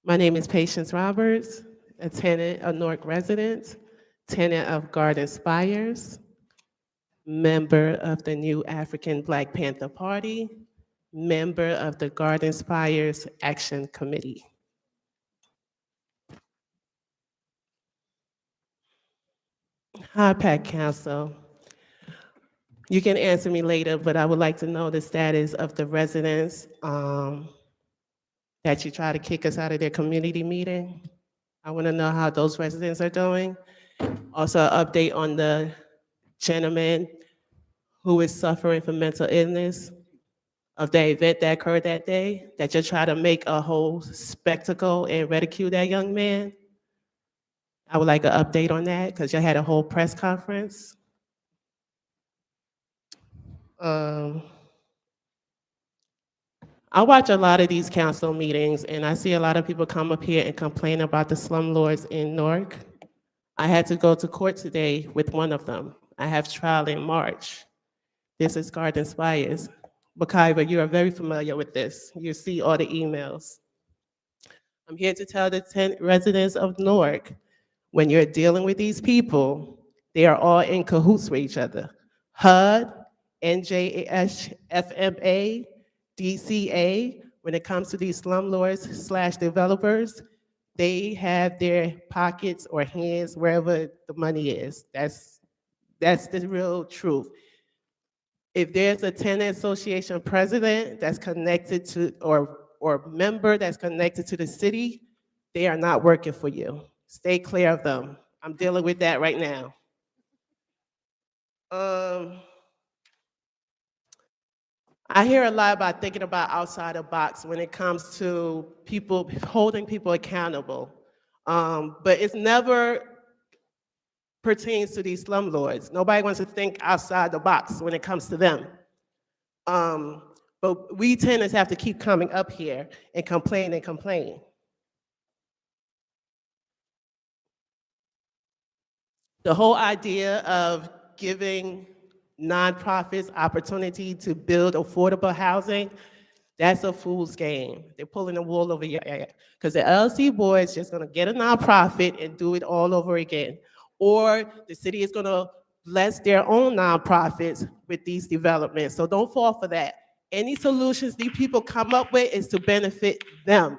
My name is Patience Roberts, a tenant, a Newark resident, tenant of Garden Spires, member of the new African Black Panther Party, member of the Garden Spires Action Committee. Hi, Pack Council. You can answer me later, but I would like to know the status of the residents that you try to kick us out of their community meeting. I want to know how those residents are doing. Also, an update on the gentleman who is suffering from mental illness of the event that occurred that day, that you try to make a whole spectacle and ridicule that young man. I would like an update on that because you had a whole press conference. I watch a lot of these council meetings and I see a lot of people come up here and complain about the slumlords in Newark. I had to go to court today with one of them. I have trial in March. This is Garden Spires. McIver, you are very familiar with this. You see all the emails. I'm here to tell the 10 residents of Newark, when you're dealing with these people, they are all in cahoots with each other. HUD, NJH, FMA, DCA, when it comes to these slumlords / developers, they have their pockets or hands wherever the money is. That's the real truth. If there's a tenant association president that's connected to, or member that's connected to the city, they are not working for you. Stay clear of them. I'm dealing with that right now. I hear a lot about thinking about outside the box when it comes to people holding people accountable. But it's never pertains to these slumlords. Nobody wants to think outside the box when it comes to them. But we tenants have to keep coming up here and complain and complain. The whole idea of giving nonprofits opportunity to build affordable housing, that's a fool's game. They're pulling the wool over your head. Because the LC boys just gonna get a nonprofit and do it all over again. Or the city is gonna bless their own nonprofits with these developments. So don't fall for that. Any solutions these people come up with is to benefit them.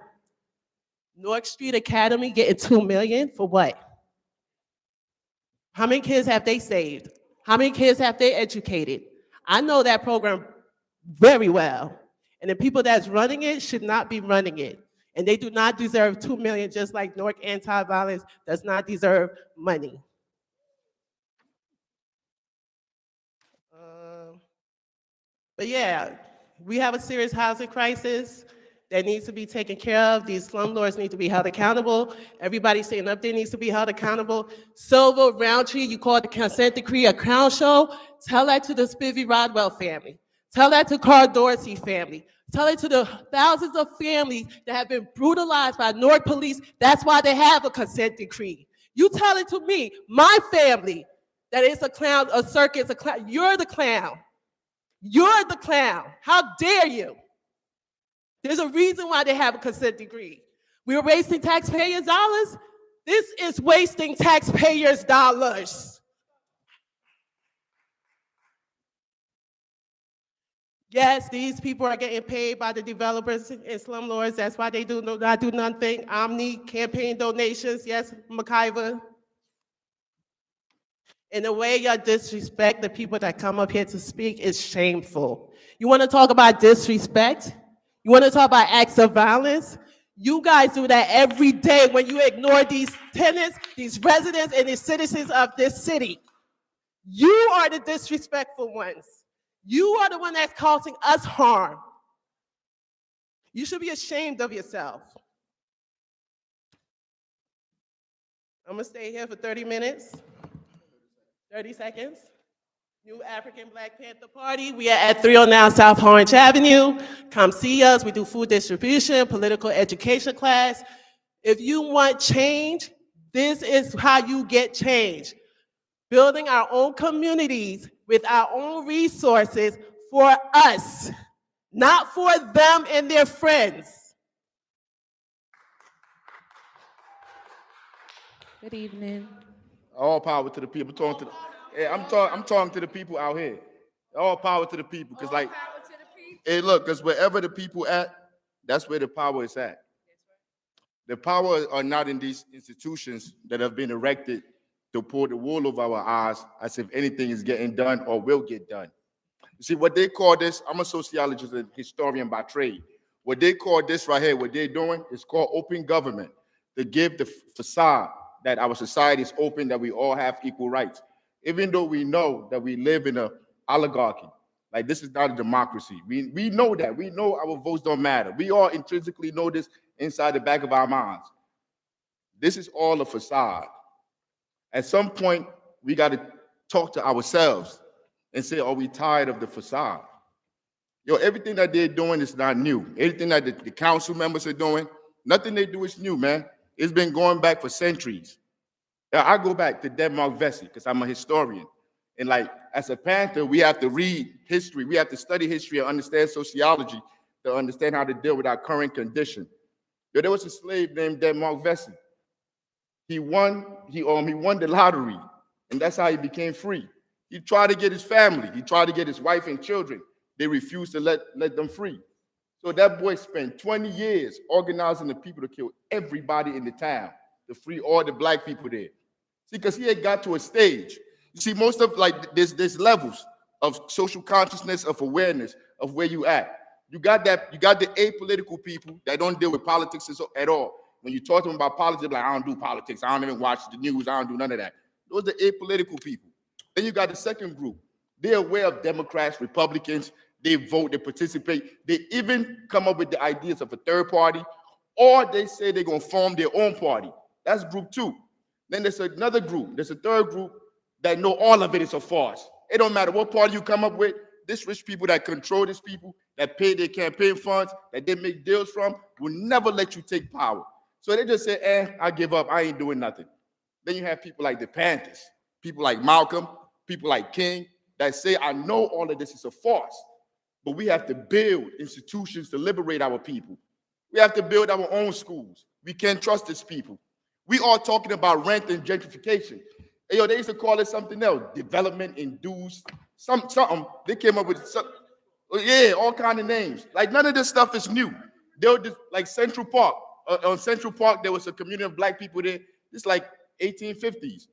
North Street Academy getting $2 million for what? How many kids have they saved? How many kids have they educated? I know that program very well. And the people that's running it should not be running it. And they do not deserve $2 million, just like Newark Anti-Violence does not deserve money. But yeah, we have a serious housing crisis that needs to be taken care of. These slumlords need to be held accountable. Everybody sitting up there needs to be held accountable. Silva, Roundtree, you call the consent decree a clown show. Tell that to the Spivey Rodwell family. Tell that to Carl Dorsey family. Tell it to the thousands of families that have been brutalized by Newark police. That's why they have a consent decree. You tell it to me, my family, that it's a clown, a circus, a clown. You're the clown. You're the clown. How dare you? There's a reason why they have a consent decree. We're wasting taxpayers' dollars. This is wasting taxpayers' dollars. Yes, these people are getting paid by the developers and slumlords. That's why they do not do nothing. Omni campaign donations. Yes, McIver. And the way y'all disrespect the people that come up here to speak is shameful. You want to talk about disrespect? You want to talk about acts of violence? You guys do that every day when you ignore these tenants, these residents, and these citizens of this city. You are the disrespectful ones. You are the one that's causing us harm. You should be ashamed of yourself. I'm gonna stay here for 30 minutes, 30 seconds. New African Black Panther Party. We are at 309 South Orange Avenue. Come see us. We do food distribution, political education class. If you want change, this is how you get change. Building our own communities with our own resources for us, not for them and their friends. Good evening. All power to the people. I'm talking to the people out here. All power to the people. Because like, hey, look, because wherever the people at, that's where the power is at. The power are not in these institutions that have been erected to pull the wool over our eyes as if anything is getting done or will get done. You see, what they call this, I'm a sociologist and historian by trade. What they call this right here, what they're doing, is called open government, to give the facade that our society is open, that we all have equal rights. Even though we know that we live in an oligarchy, like this is not a democracy. We know that. We know our votes don't matter. We all intrinsically know this inside the back of our minds. This is all a facade. At some point, we got to talk to ourselves and say, are we tired of the facade? Yo, everything that they're doing is not new. Everything that the council members are doing, nothing they do is new, man. It's been going back for centuries. I go back to Denmark Vesey because I'm a historian. And like, as a Panther, we have to read history. We have to study history and understand sociology to understand how to deal with our current condition. Yo, there was a slave named Denmark Vesey. He won the lottery, and that's how he became free. He tried to get his family. He tried to get his wife and children. They refused to let them free. So that boy spent 20 years organizing the people to kill everybody in the town, to free all the black people there. See, because he had got to a stage. You see, most of like there's levels of social consciousness, of awareness of where you at. You got the apolitical people that don't deal with politics at all. When you talk to them about politics, like, I don't do politics. I don't even watch the news. I don't do none of that. Those are apolitical people. Then you got the second group. They're aware of Democrats, Republicans. They vote, they participate. They even come up with the ideas of a third party, or they say they're going to form their own party. That's group two. Then there's another group. There's a third group that know all of it is a farce. It don't matter what party you come up with. This rich people that control these people, that pay their campaign funds, that they make deals from, will never let you take power. So they just say, I give up. I ain't doing nothing. Then you have people like the Panthers, people like Malcolm, people like King, that say, I know all of this is a farce, but we have to build institutions to liberate our people. We have to build our own schools. We can't trust these people. We are talking about rent and gentrification. Hey, yo, they used to call it something else, development induced, something. They came up with all kind of names. Like none of this stuff is new. They were just like Central Park. On Central Park, there was a community of black people there. It's like 1850s.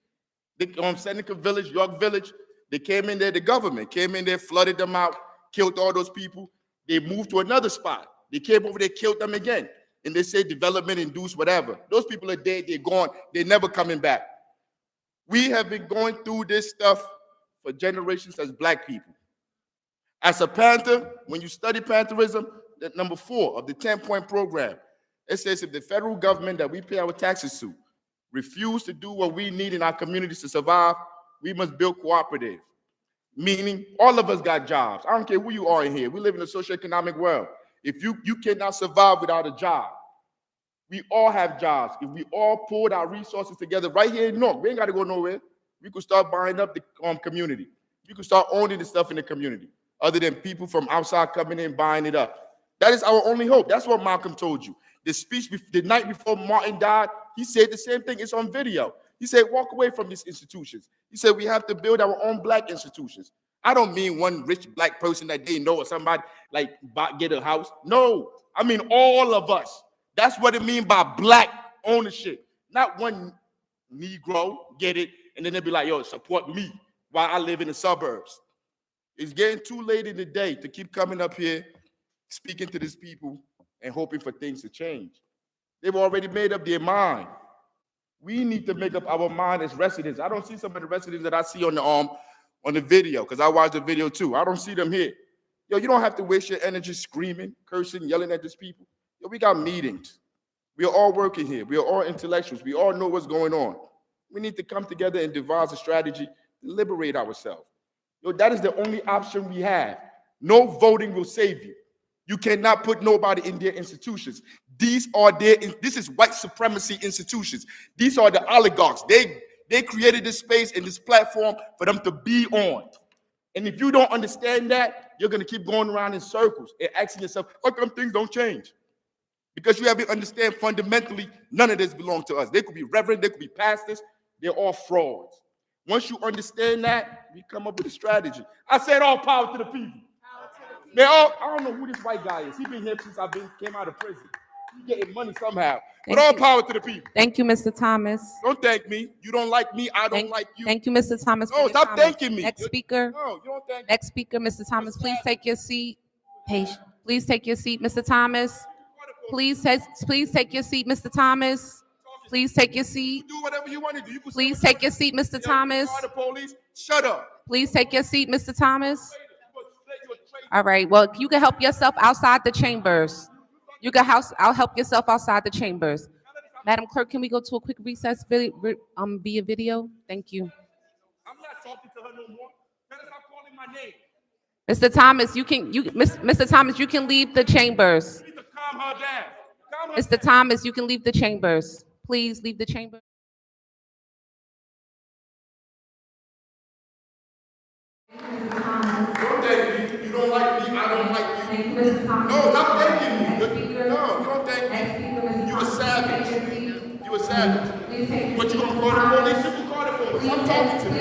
On Seneca Village, York Village, they came in there. The government came in there, flooded them out, killed all those people. They moved to another spot. They came over there, killed them again. And they say development induced whatever. Those people are dead. They're gone. They're never coming back. We have been going through this stuff for generations as black people. As a Panther, when you study Pantherism, that number 4 of the 10-point program, it says if the federal government that we pay our taxes to refuse to do what we need in our communities to survive, we must build cooperative. Meaning all of us got jobs. I don't care who you are in here. We live in a socioeconomic world. If you cannot survive without a job, we all have jobs. If we all pulled our resources together right here in Newark, we ain't got to go nowhere. We could start buying up the community. We could start owning the stuff in the community, other than people from outside coming in buying it up. That is our only hope. That's what Malcolm told you. The speech the night before Martin died, he said the same thing. It's on video. He said, walk away from these institutions. He said, we have to build our own black institutions. I don't mean one rich black person that they know or somebody like get a house. No, I mean all of us. That's what it means by black ownership. Not one Negro get it and then they'll be like, yo, support me while I live in the suburbs. It's getting too late in the day to keep coming up here, speaking to these people and hoping for things to change. They've already made up their mind. We need to make up our mind as residents. I don't see some of the residents that I see on the video, because I watched the video too. I don't see them here. Yo, you don't have to waste your energy screaming, cursing, yelling at these people. Yo, we got meetings. We are all working here. We are all intellectuals. We all know what's going on. We need to come together and devise a strategy to liberate ourselves. Yo, that is the only option we have. No voting will save you. You cannot put nobody in their institutions. This is white supremacy institutions. These are the oligarchs. They created this space and this platform for them to be on. And if you don't understand that, you're going to keep going around in circles and asking yourself, how come things don't change? Because you have to understand fundamentally, none of this belongs to us. They could be reverend, they could be pastors, they're all frauds. Once you understand that, we come up with a strategy. I said all power to the people. I don't know who this white guy is. He's been here since came out of prison. He's getting money somehow. But all power to the people. Thank you, Mr. Thomas. Don't thank me. You don't like me, I don't like you. Thank you, Mr. Thomas. No, stop thanking me. Next speaker. No, you don't thank me. Next speaker, Mr. Thomas, please take your seat. Please take your seat, Mr. Thomas. Please take your seat, Mr. Thomas. Please take your seat. Do whatever you want to do. You can Please take your seat, Mr. Thomas. The police. Shut up. Please take your seat, Mr. Thomas. All right. Well, you can help yourself outside the chambers. I'll help yourself outside the chambers. Madam Clerk, can we go to a quick recess via video? Thank you. I'm not talking to her no more. Better stop calling my name. Mr. Thomas, Mr. Thomas, you can leave the chambers. You need to calm her down. Mr. Thomas, you can leave the chambers. Please leave the chamber. Don't thank me. You don't like me. I don't like you. No, stop thanking me. No, you don't thank me. You a savage. You a savage. But you gonna call the police? You can call the police. I'm talking to you.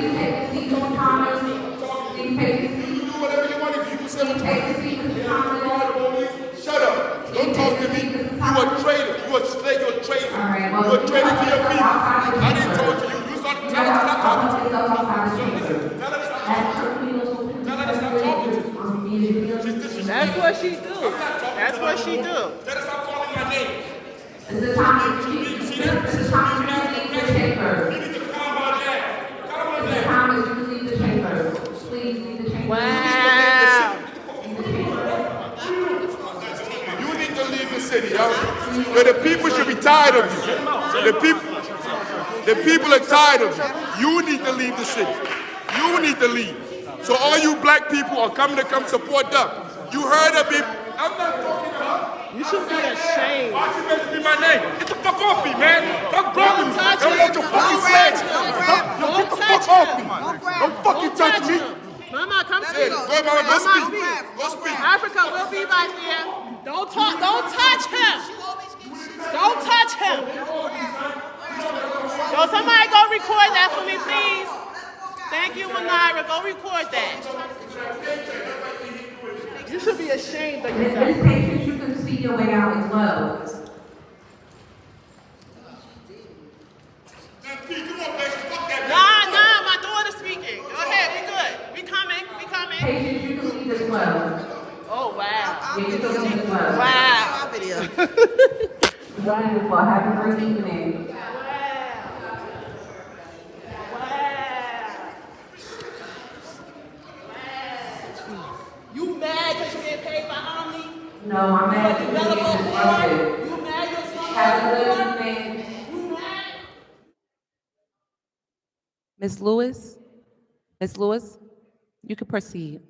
You do whatever you want to do. You can say what you want to do. Call the police. Shut up. Don't talk to me. You a traitor. You a traitor. You a traitor to your people. I didn't talk to you. You started telling me stop talking to me. Tell her to stop talking to me. Tell her to stop talking to me. That's what she do. That's what she do. Tell her to stop calling my name. Mr. Thomas, you need to leave the chamber. You need to calm her down. Calm her Mr. down. Thomas, you can leave the chamber. Please leave the chamber. Wow. You need to leave the city, yo. The people should be tired of you. The people are tired of you. You need to leave the city. You need to leave. So all you black people are coming to come support them. You heard of it. I'm not talking to her. You should be ashamed. Why she mentioning my name? Get the fuck off me, man. Stop grabbing me. touch Don't him. let your fucking flag. Don't Get the touch fuck off him. me. Don't fucking touch me. Mama, come Hey, speak. go, mama, go speak. Go speak. Africa will be right there. Don't touch him. Don't touch him. Yo, somebody go record that for me, please. Thank you, Manira. Go record that. You should be ashamed of Ms. yourself. Patience, you can speak your way out as well. Nah, my daughter's speaking. Go ahead, we good. We coming. Patience, you can leave as well. Oh, wow. Yeah, you can leave as well. Wow. Wonderful. Have a great evening. You mad because you get paid by Omni? No, I'm mad You because you develop get a disrupted. You mad your son? Have a good evening. You mad? Ms. Lewis, you can proceed.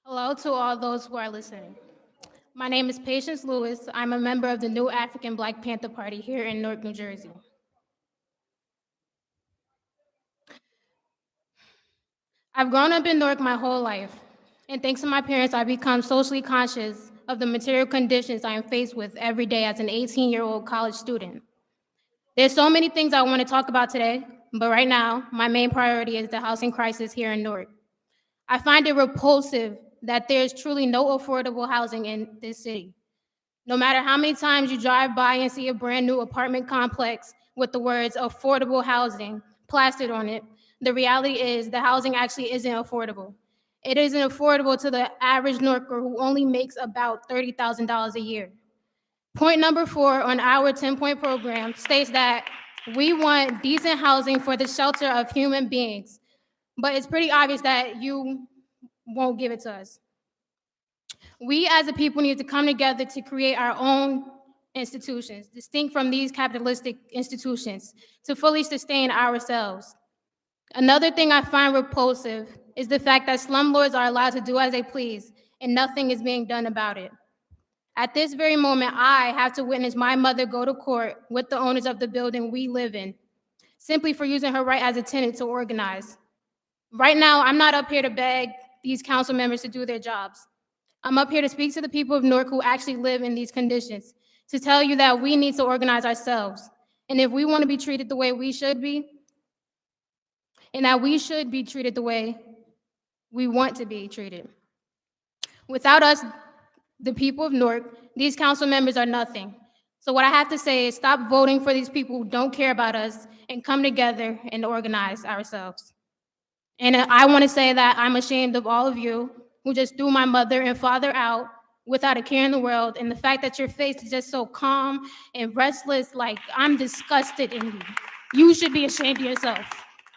Hello to all those who are listening. My name is Patience Lewis. I'm a member of the new African Black Panther Party here in Newark, New Jersey. I've grown up in Newark my whole life, and thanks to my parents, I've become socially conscious of the material conditions I am faced with every day as an 18-year-old college student. There's so many things I want to talk about today, but right now, my main priority is the housing crisis here in Newark. I find it repulsive that there's truly no affordable housing in this city. No matter how many times you drive by and see a brand new apartment complex with the words affordable housing plastered on it, the reality is the housing actually isn't affordable. It isn't affordable to the average Newarker who only makes about $30,000 a year. Point number 4 on our 10-point program states that we want decent housing for the shelter of human beings, but it's pretty obvious that you won't give it to us. We as a people need to come together to create our own institutions, distinct from these capitalistic institutions, to fully sustain ourselves. Another thing I find repulsive is the fact that slumlords are allowed to do as they please, and nothing is being done about it. At this very moment, I have to witness my mother go to court with the owners of the building we live in, simply for using her right as a tenant to organize. Right now, I'm not up here to beg these council members to do their jobs. I'm up here to speak to the people of Newark who actually live in these conditions, to tell you that we need to organize ourselves. And if we want to be treated the way we should be, and that we should be treated the way we want to be treated. Without us, the people of Newark, these council members are nothing. So what I have to say is stop voting for these people who don't care about us and come together and organize ourselves. And I want to say that I'm ashamed of all of you who just threw my mother and father out without a care in the world. And the fact that your face is just so calm and restless, like I'm disgusted in you. You should be ashamed of yourself.